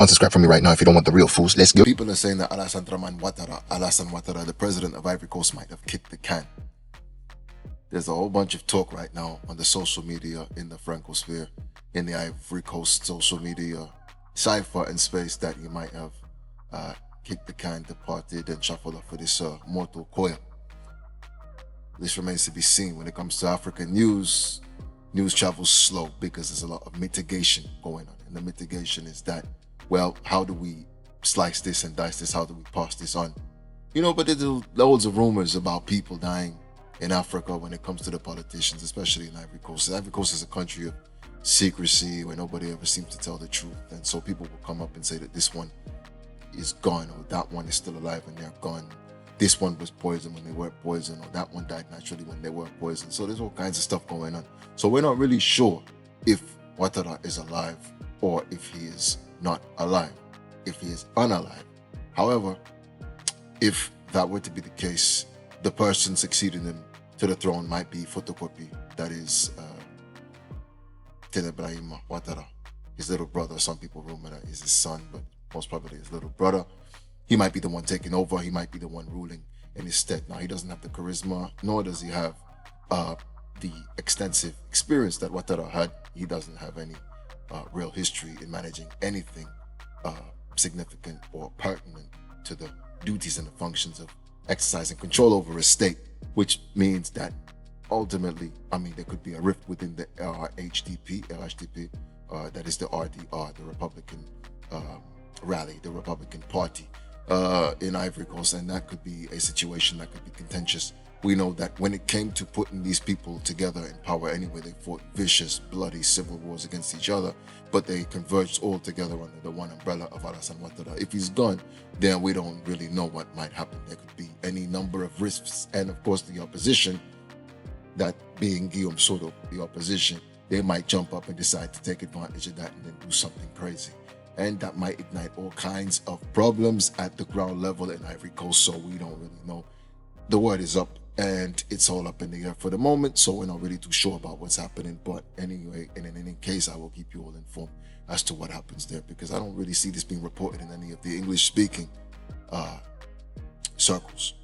Unsubscribe from me right now if you don't want the real fools. Let's go. People are saying that Alassane Ouattara, the president of Ivory Coast, might have kicked the can. There's a whole bunch of talk right now on the social media in the Francosphere, in the Ivory Coast social media cipher and space, that he might have kicked the can, departed, and shuffled off for this mortal coil. This remains to be seen. When it comes to African news, news travels slow because there's a lot of mitigation going on. And the mitigation is that, well, how do we slice this and dice this? How do we pass this on? You know, but there's loads of rumors about people dying in Africa when it comes to the politicians, especially in Ivory Coast. Ivory Coast is a country of secrecy where nobody ever seems to tell the truth. And so people will come up and say that this one is gone, or that one is still alive and they're gone. This one was poisoned when they weren't poisoned, or that one died naturally when they weren't poisoned. So there's all kinds of stuff going on. So we're not really sure if Ouattara is alive or if he is not alive, if he is unalive. However, if that were to be the case, the person succeeding him to the throne might be photocopy, that is Ibrahim Ouattara, his little brother. Some people rumor that is his son, but most probably his little brother. He might be the one taking over. He might be the one ruling in his stead. Now, he doesn't have the charisma, nor does he have the extensive experience that Ouattara had. He doesn't have any real history in managing anything significant or pertinent to the duties and the functions of exercising control over a state, which means that ultimately, I mean, there could be a rift within the RHDP, that is the RDR, the Republican rally, the Republican Party in Ivory Coast, and that could be a situation that could be contentious. We know that when it came to putting these people together in power anyway, they fought vicious, bloody civil wars against each other, but they converged all together under the one umbrella of Alassane Ouattara. If he's gone, then we don't really know what might happen. There could be any number of risks, and of course the opposition, that being Guillaume Soto, the opposition, they might jump up and decide to take advantage of that and then do something crazy. And that might ignite all kinds of problems at the ground level in Ivory Coast, so we don't really know. The word is up and it's all up in the air for the moment, so we're not really too sure about what's happening. But anyway, and in any case, I will keep you all informed as to what happens there, because I don't really see this being reported in any of the English-speaking circles.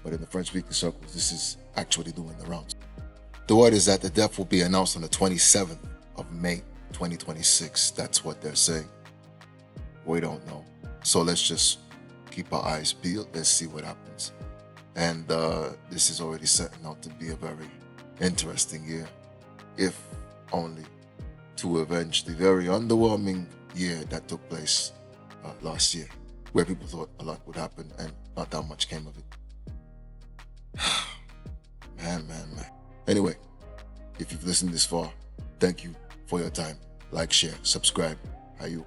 But in the French-speaking circles, this is actually doing the rounds. The word is that the death will be announced on the 27th of May, 2026. That's what they're saying. We don't know. So let's just keep our eyes peeled. Let's see what happens. And this is already setting out to be a very interesting year, if only to avenge the very underwhelming year that took place last year, where people thought a lot would happen and not that much came of it. Man. Anyway, if you've listened this far, thank you for your time. Like, share, subscribe. How you?